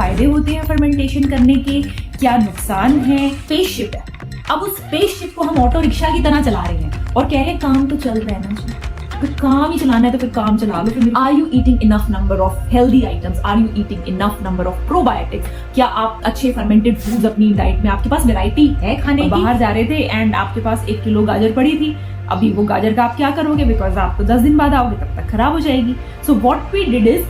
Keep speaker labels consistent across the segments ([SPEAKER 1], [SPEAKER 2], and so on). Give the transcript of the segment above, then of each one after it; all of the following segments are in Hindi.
[SPEAKER 1] फायदे होते हैं फर्मेंटेशन करने के, क्या नुकसान है। स्पेसशिप है, अब उस स्पेसशिप को हम ऑटो रिक्शा की तरह चला रहे हैं और कह रहे हैं काम तो चल रहा है ना जी, तो काम ही चलाना है तो फिर काम चला लो। फिर are you eating enough number of healthy items, are you eating enough number of probiotics, क्या आप अच्छे फर्मेंटेड फूड्स अपनी डाइट में, आपके पास वैरायटी है खाने की। बाहर जा रहे थे एंड आपके पास 1 किलो गाजर पड़ी थी, अभी वो गाजर का आप क्या करोगे, बिकॉज आप तो 10 दिन बाद आओगे, तब तक खराब हो जाएगी। So what we did is,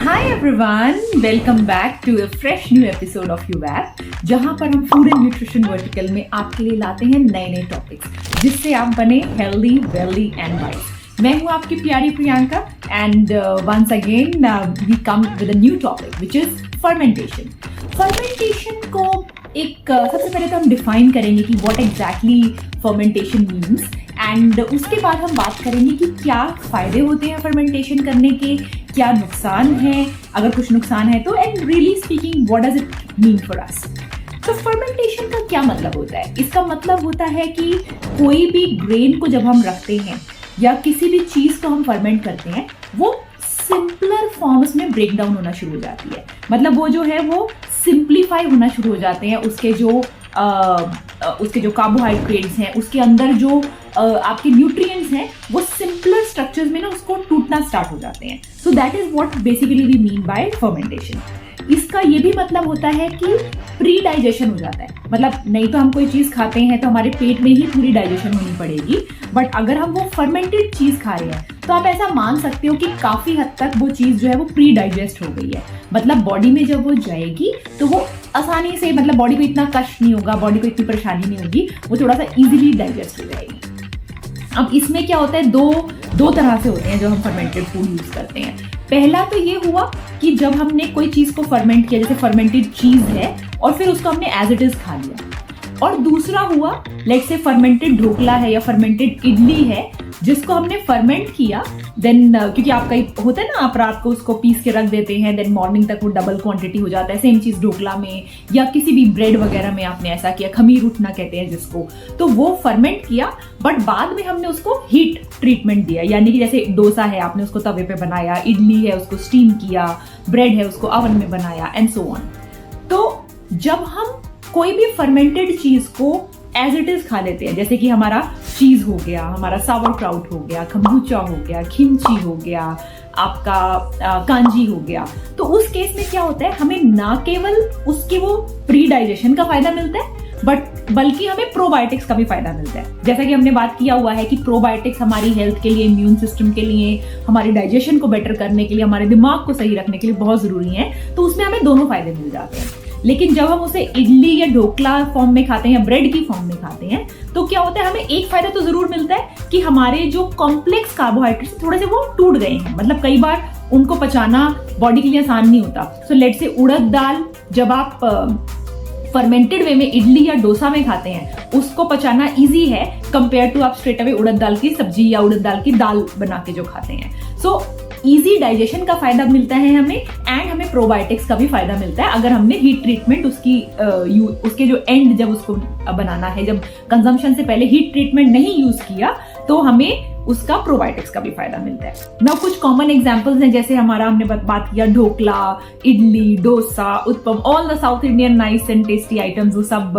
[SPEAKER 1] Hi everyone, welcome back to a fresh new episode of YouApp, जहां पर हम फूड एंड न्यूट्रिशन वर्टिकल में आपके लिए लाते हैं नए नए टॉपिक्स जिससे आप बने हेल्दी, वेल्दी एंड वाइज। मैं हूं आपकी प्यारी Priyanka and once again we come with a new topic which is fermentation. Fermentation को एक सबसे पहले तो हम डिफाइन करेंगे कि what exactly fermentation means and उसके बाद हम बात करेंगे कि क्या फायदे होते हैं फर्मेंटेशन करने के, क्या नुकसान है, अगर कुछ नुकसान है तो, and really speaking what does it mean for us. तो फर्मेंटेशन का क्या मतलब होता है? इसका मतलब होता है कि कोई भी ग्रेन को जब हम रखते हैं या किसी भी चीज़ को हम फर्मेंट करते हैं, वो सिंपलर फॉर्म्स में ब्रेक डाउन होना शुरू हो जाती है। मतलब वो जो है वो सिंप्लीफाई होना शुरू हो जाते हैं, उसके जो कार्बोहाइड्रेट्स हैं, उसके अंदर जो आपके न्यूट्रिएंट्स हैं, वो सिंपलर स्ट्रक्चर्स में ना उसको टूटना स्टार्ट हो जाते हैं। So that is what basically we mean by fermentation. इसका ये भी मतलब होता है कि प्री डाइजेशन हो जाता है। मतलब नहीं तो हम कोई चीज़ खाते हैं तो हमारे पेट में ही पूरी डाइजेशन होनी पड़ेगी, बट अगर हम वो फर्मेंटेड चीज़ खा रहे हैं तो आप ऐसा मान सकते हो कि काफ़ी हद तक वो चीज़ जो है वो प्री डाइजेस्ट हो गई है। मतलब बॉडी में जब वो जाएगी तो वो आसानी से, मतलब बॉडी को इतना कष्ट नहीं होगा, बॉडी को इतनी परेशानी नहीं होगी, वो थोड़ा सा इजीली डाइजेस्ट हो जाएगी। अब इसमें क्या होता है, दो तरह से होते हैं जो हम फर्मेंटेड फूड यूज़ करते हैं। पहला तो ये हुआ कि जब हमने कोई चीज़ को फर्मेंट किया, जैसे फर्मेंटेड चीज़ है और फिर उसको हमने एज इट इज़ खा लिया। और दूसरा हुआ, लेट्स से फर्मेंटेड ढोकला है या फर्मेंटेड इडली है जिसको हमने फर्मेंट किया, देन क्योंकि आपका होता है ना, आप रात को उसको पीस के रख देते हैं, देन मॉर्निंग तक वो डबल क्वांटिटी हो जाता है। सेम चीज़ ढोकला में या किसी भी ब्रेड वगैरह में आपने ऐसा किया, खमीर उठना कहते हैं जिसको, तो वो फर्मेंट किया, बट बाद में हमने उसको हीट ट्रीटमेंट दिया। यानी कि जैसे डोसा है, आपने उसको तवे पे बनाया, इडली है उसको स्टीम किया, ब्रेड है उसको ओवन में बनाया एंड सो ऑन। तो जब हम कोई भी फर्मेंटेड चीज़ को एज इट इज खा लेते हैं, जैसे कि हमारा चीज हो गया, हमारा सावरक्राउट हो गया, खम्बूचा हो गया, खिमची हो गया, आपका कांजी हो गया, तो उस केस में क्या होता है, हमें ना केवल उसके वो प्री डाइजेशन का फायदा मिलता है बल्कि हमें प्रोबायोटिक्स का भी फायदा मिलता है। जैसा कि हमने बात किया हुआ है कि प्रोबायोटिक्स हमारी हेल्थ के लिए, इम्यून सिस्टम के लिए, हमारी डाइजेशन को बेटर करने के लिए, हमारे दिमाग को सही रखने के लिए बहुत जरूरी है, तो उसमें हमें दोनों फायदे मिल जाते हैं। लेकिन जब हम उसे इडली या ढोकला फॉर्म में खाते हैं या ब्रेड की फॉर्म में खाते हैं, तो क्या होता है, हमें एक फायदा तो जरूर मिलता है कि हमारे जो कॉम्प्लेक्स कार्बोहाइड्रेट्स थोड़े से वो टूट गए हैं। मतलब कई बार उनको पचाना बॉडी के लिए आसान नहीं होता। सो लेट्स से उड़द दाल जब आप फर्मेंटेड वे में इडली या डोसा में खाते हैं, उसको पचाना इजी है कंपेयर टू आप स्ट्रेट अवे उड़द दाल की सब्जी या उड़द दाल की दाल बना के जो खाते हैं। सो इजी डाइजेशन का फायदा मिलता है हमें, एंड हमें प्रोबायोटिक्स का भी फायदा मिलता है अगर हमने हीट ट्रीटमेंट उसके जो एंड जब उसको बनाना है, जब कंजम्पशन से पहले हीट ट्रीटमेंट नहीं यूज किया, तो हमें उसका प्रोबायोटिक्स का भी फायदा मिलता है। ना कुछ कॉमन एग्जांपल्स हैं, जैसे हमने बात किया dhokla, idli, dosa, uttapam, all the south Indian nice and tasty items, वो सब।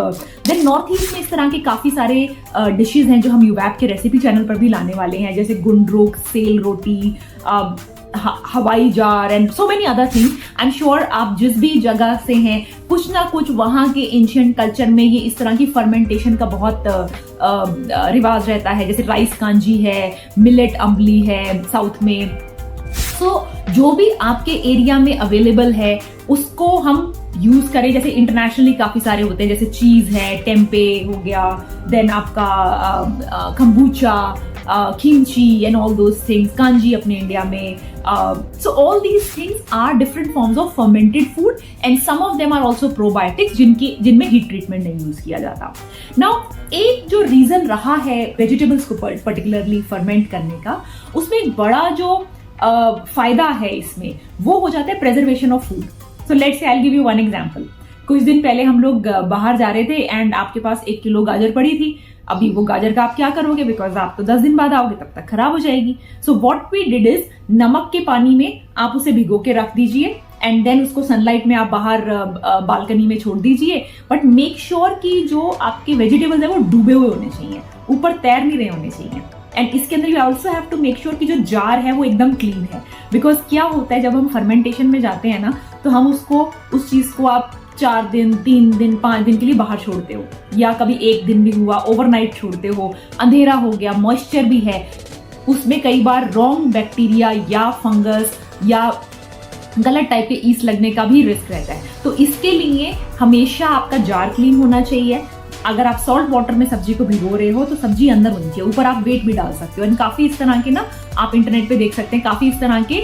[SPEAKER 1] देन नॉर्थ ईस्ट में इस तरह के काफी सारे डिशेज हैं जो हम YouApp के रेसिपी चैनल पर भी लाने वाले हैं, जैसे गुंडरूक, सेल रोटी, हवाई jar and so many other things. I am sure आप जिस भी जगह से हैं, कुछ ना कुछ वहाँ के एंशिएंट कल्चर में ये इस तरह की फर्मेंटेशन का बहुत रिवाज रहता है। जैसे राइस कांजी है, मिलेट अम्बली है साउथ में। सो जो भी आपके एरिया में अवेलेबल है उसको हम यूज करें। जैसे इंटरनेशनली काफी सारे होते हैं, जैसे चीज है, टेम्पे हो गया, देन आपका खम्बूचा, kimchi and all those things, kanji अपने इंडिया में. So all these things are different forms of fermented food and some of them are also probiotics जिनमें heat treatment नहीं यूज किया जाता. Now एक जो रीजन रहा है वेजिटेबल्स को पर्टिकुलरली फर्मेंट करने का, उसमें एक बड़ा जो फायदा है इसमें वो हो जाता है preservation of food. So let's say I will give you one example. कुछ दिन पहले हम लोग बाहर जा रहे थे एंड आपके पास 1 किलो गाजर पड़ी थी. अभी वो गाजर का आप क्या करोगे, बिकॉज आप तो 10 दिन बाद आओगे, तब तक खराब हो जाएगी. So what we did is, नमक के पानी में आप उसे भिगो के रख दीजिए एंड देन उसको सनलाइट में आप बाहर बालकनी में छोड़ दीजिए, बट मेक श्योर कि जो आपके वेजिटेबल्स है वो डूबे हुए होने चाहिए, ऊपर तैर नहीं रहे होने चाहिए। एंड इसके अंदर you also have to make sure कि जो जार है वो एकदम क्लीन है, बिकॉज क्या होता है जब हम फर्मेंटेशन में जाते हैं ना, तो हम उस चीज को आप 4 दिन 3 दिन 5 दिन के लिए बाहर छोड़ते हो, या कभी 1 दिन भी हुआ ओवरनाइट छोड़ते हो, अंधेरा हो गया, मॉइस्चर भी है, उसमें कई बार रॉन्ग बैक्टीरिया या फंगस या गलत टाइप के ईस्ट लगने का भी रिस्क रहता है। तो इसके लिए हमेशा आपका जार क्लीन होना चाहिए। अगर आप सॉल्ट वाटर में सब्जी को भिगो रहे हो तो सब्जी अंदर होनी चाहिए, ऊपर आप वेट भी डाल सकते हो। एंड काफी इस तरह के ना आप इंटरनेट पे देख सकते हैं, काफी इस तरह के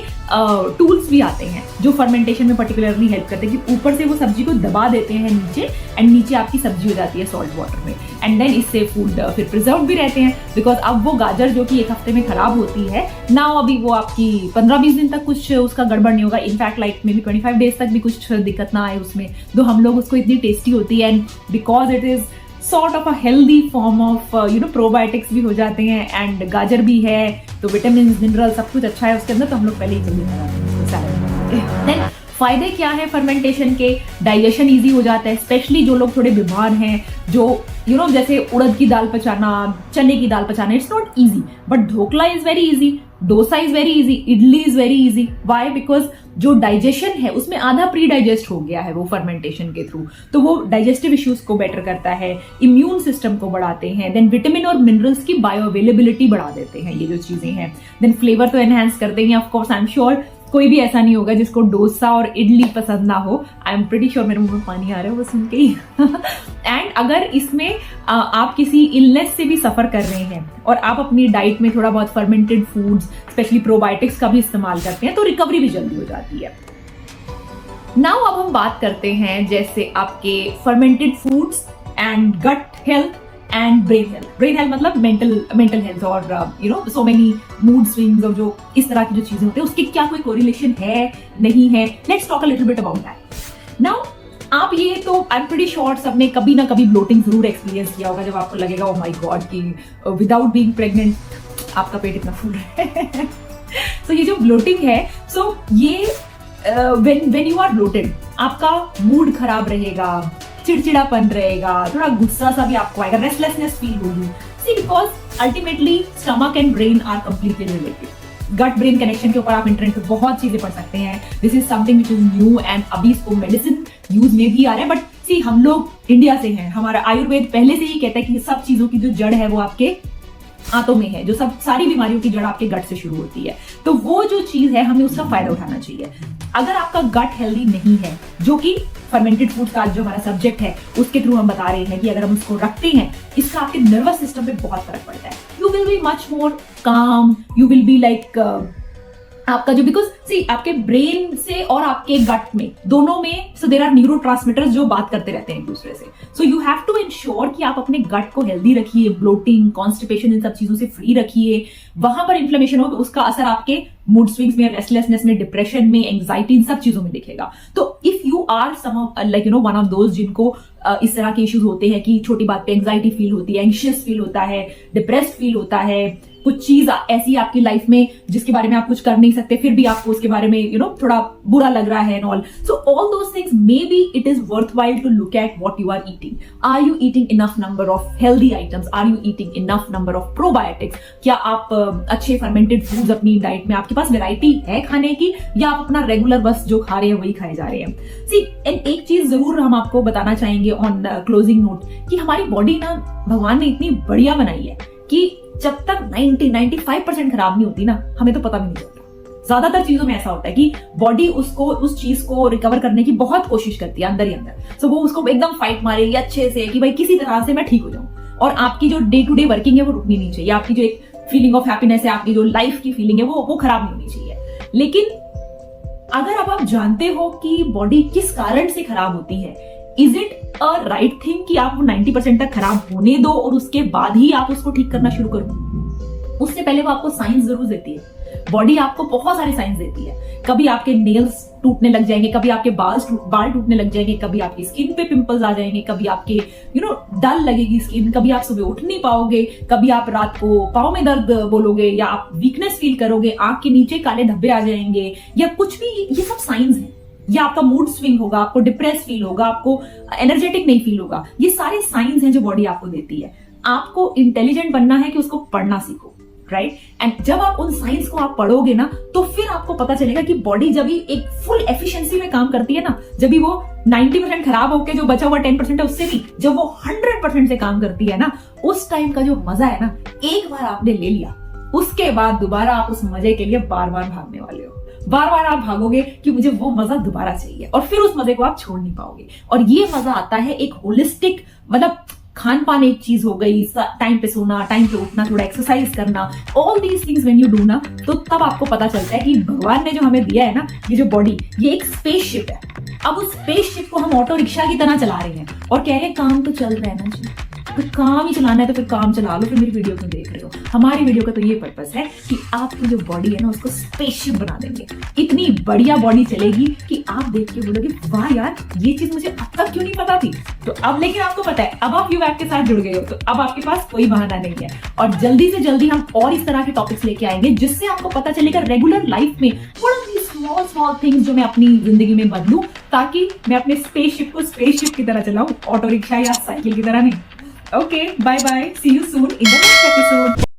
[SPEAKER 1] टूल्स भी आते हैं जो फर्मेंटेशन में पर्टिकुलरली हेल्प करते हैं, कि ऊपर से वो सब्जी को दबा देते हैं नीचे, एंड नीचे आपकी सब्जी हो जाती है सॉल्ट वाटर में। एंड देन इससे फूड फिर प्रिजर्व भी रहते हैं, बिकॉज अब वो गाजर जो कि 1 हफ्ते में खराब होती है ना, अभी वो आपकी 15-20 दिन तक कुछ उसका गड़बड़ नहीं होगा। In fact like may be 25 days तक भी कुछ दिक्कत ना आए उसमें, तो हम लोग उसको इतनी टेस्टी होती है। And because it is sort of a healthy form of probiotics भी हो जाते हैं, एंड गाजर भी है तो विटामिन मिनरल सब कुछ अच्छा है उसके अंदर, तो हम लोग पहले ही जल्दी खा देन फायदे क्या है फर्मेंटेशन के? डाइजेशन इजी हो जाता है, स्पेशली जो लोग थोड़े बीमार हैं, जो जैसे उड़द की दाल पचाना, चने की दाल पचाना, it's not easy, but dhokla is very easy, dosa is very easy, idli is very easy. Why? Because जो डाइजेशन है उसमें आधा प्री डाइजेस्ट हो गया है वो फर्मेंटेशन के थ्रू, तो वो डाइजेस्टिव इश्यूज को बेटर करता है, इम्यून सिस्टम को बढ़ाते हैं, देन विटामिन और मिनरल्स की बायो अवेलेबिलिटी बढ़ा देते हैं ये जो चीजें हैं, देन फ्लेवर तो एनहांस कर देंगे। Of course I am sure कोई भी ऐसा नहीं होगा जिसको डोसा और इडली पसंद ना हो। आई एम प्रीटी श्योर, मेरे मुंह में पानी आ रहा है वो सुन के ही। एंड अगर इसमें आप किसी इलनेस से भी सफर कर रहे हैं और आप अपनी डाइट में थोड़ा बहुत फर्मेंटेड फूड्स, स्पेशली प्रोबायोटिक्स का भी इस्तेमाल करते हैं, तो रिकवरी भी जल्दी हो जाती है। नाउ अब हम बात करते हैं जैसे आपके fermented foods and gut health and brain health. Brain health मतलब मेंटल हेल्थ और सो मेनी मूड स्विंग्स और जो इस तरह की जो चीजें होती है उसके क्या कोई कोरिलेशन है नहीं है। Let's talk a little bit about that. Now आप ये तो आई एम प्रीटी श्योर सबने कभी ना कभी ब्लोटिंग जरूर एक्सपीरियंस किया होगा, जब आपको लगेगा ओ माय गॉड कि विदाउट बीइंग प्रेग्नेंट आपका पेट इतना फुल है। तो ये जो ब्लोटिंग है, सो ये व्हेन यू आर ब्लोटेड आपका मूड खराब रहेगा, चिड़चिड़ापन रहेगा, थोड़ा गुस्सा सा भी आपको आएगा, रेस्टलेसनेस फील होगी। See because ultimately stomach and brain are completely related. Gut brain connection के ऊपर आप इंटरनेट पे बहुत चीजें पढ़ सकते हैं। This is something which is new and अभी इसको मेडिसिन यूज में भी आ रहा है, बट सी हम लोग इंडिया से हैं, हमारा आयुर्वेद पहले से ही कहता है कि सब चीजों की जो जड़ है वो आपके हाथों में है, जो सब सारी बीमारियों की जड़ आपके गट से शुरू होती है। तो वो जो चीज है हमें उसका फायदा उठाना चाहिए। अगर आपका गट हेल्दी नहीं है, जो कि फर्मेंटेड फूड का जो हमारा सब्जेक्ट है उसके थ्रू हम बता रहे हैं कि अगर हम उसको रखते हैं, इसका आपके नर्वस सिस्टम पे बहुत फर्क पड़ता है। You will be much more काम, यू विल बी लाइक आपका जो बिकॉज सी आपके ब्रेन से और आपके गट में दोनों में सो देयर आर न्यूरोट्रांसमीटर्स जो बात करते रहते हैं एक दूसरे से। So you have to ensure कि आप अपने गट को हेल्दी रखिए, ब्लोटिंग, कॉन्स्टिपेशन इन सब चीजों से फ्री रखिए। वहां पर इन्फ्लेमेशन हो तो उसका असर आपके मूड स्विंग्स में, रेस्टलेसनेस में, डिप्रेशन में, एंग्जाइटी, इन सब चीजों में दिखेगा। तो if you are some like one of those जिनको इस तरह के इश्यूज होते हैं कि छोटी बात पे एंग्जाइटी फील होती है, एंशियस फील होता है, डिप्रेस्ड फील होता है, कुछ चीज ऐसी आपकी लाइफ में जिसके बारे में आप कुछ कर नहीं सकते, फिर भी आपको उसके बारे में थोड़ा बुरा लग रहा है and all, so all those things may be it is worthwhile to look at what you are eating. Are you eating enough number of healthy items? Are you eating enough number of probiotics? क्या आप अच्छे फर्मेंटेड फूड्स अपनी डाइट में, आपके पास वैरायटी है खाने की, या आप अपना रेगुलर बस जो खा रहे हैं वही खाए जा रहे हैं? सी एंड एक चीज जरूर हम आपको बताना चाहेंगे ऑन क्लोजिंग नोट कि हमारी बॉडी ना भगवान ने इतनी बढ़िया बनाई है कि जब तक 90-95% खराब नहीं होती ना, हमें तो पता भी नहीं चलता। ज्यादातर चीजों में ऐसा होता है कि बॉडी उस चीज को रिकवर करने की बहुत कोशिश करती है अंदर ही अंदर। सो वो उसको एकदम फाइट मारे या अच्छे से कि भाई किसी तरह से मैं ठीक हो जाऊं, और आपकी जो डे टू डे वर्किंग है वो रुकनी नहीं चाहिए, आपकी जो एक फीलिंग ऑफ हैप्पीनेस है, आपकी जो लाइफ की फीलिंग है वो खराब नहीं होनी चाहिए। लेकिन अगर अब आप जानते हो कि बॉडी किस कारण से खराब होती है, is it a right thing कि आप 90% तक खराब होने दो और उसके बाद ही आप उसको ठीक करना शुरू करो? उससे पहले वो आपको साइंस जरूर देती है। बॉडी आपको बहुत सारे साइंस देती है। कभी आपके नेल्स टूटने लग जाएंगे, कभी आपके बाल टूटने लग जाएंगे, कभी आपकी स्किन पे पिंपल्स आ जाएंगे, कभी आपके डल लगेगी स्किन, कभी आप सुबह उठ नहीं पाओगे, कभी आप रात को पाँव में दर्द बोलोगे, या आप वीकनेस फील करोगे, आंख के नीचे काले धब्बे आ जाएंगे, या कुछ भी। ये सब साइंस है। या आपका मूड स्विंग होगा, आपको डिप्रेस फील होगा, आपको एनर्जेटिक नहीं फील होगा। ये सारे साइंस हैं जो बॉडी आपको देती है। आपको इंटेलिजेंट बनना है कि उसको पढ़ना सीखो, राइट? एंड जब आप उन साइंस को आप पढ़ोगे ना, तो फिर आपको पता चलेगा कि बॉडी जब भी एक फुल एफिशिएंसी में काम करती है ना, जब भी वो 90% खराब होकर जो बचा हुआ 10% है उससे भी जब वो 100% से काम करती है ना, उस टाइम का जो मजा है ना, एक बार आपने ले लिया, उसके बाद दोबारा आप उस मजे के लिए बार बार भागने वाले हो। बार बार आप भागोगे कि मुझे वो मजा दोबारा चाहिए, और फिर उस मजे को आप छोड़ नहीं पाओगे। और ये मजा आता है एक होलिस्टिक, मतलब खान पान एक चीज हो गई, टाइम पे सोना, टाइम पे उठना, थोड़ा एक्सरसाइज करना, all these things when you do ना, तो तब आपको पता चलता है कि भगवान ने जो हमें दिया है ना, ये जो बॉडी, ये एक स्पेसशिप है। अब उस स्पेसशिप को हम ऑटो रिक्शा की तरह चला रहे हैं और कह रहे हैं काम तो चल रहा है ना जी, तो काम ही चलाना है तो फिर काम चला लो, फिर मेरी वीडियो क्यों देख रहे हो? हमारी वीडियो का तो ये पर्पस है कि आपकी जो बॉडी है ना, उसको स्पेसशिप बना देंगे। इतनी बढ़िया बॉडी चलेगी कि आप देख के बोलोगे वाह यार, ये चीज मुझे अब तक क्यों नहीं पता थी। तो अब लेकिन आपको पता है, अब आप यूवैक के साथ जुड़ गए हो, तो अब आपके पास कोई बहाना नहीं है। और जल्दी से जल्दी हम और इस तरह के टॉपिक्स लेके आएंगे, जिससे आपको पता चलेगा रेगुलर लाइफ में स्मॉल स्मॉल थिंग्स जो मैं अपनी जिंदगी में बदलूं, ताकि मैं अपने स्पेसशिप को स्पेसशिप की तरह चलाऊं, ऑटो रिक्शा या साइकिल की तरह नहीं। Okay, bye bye. See you soon in the next episode.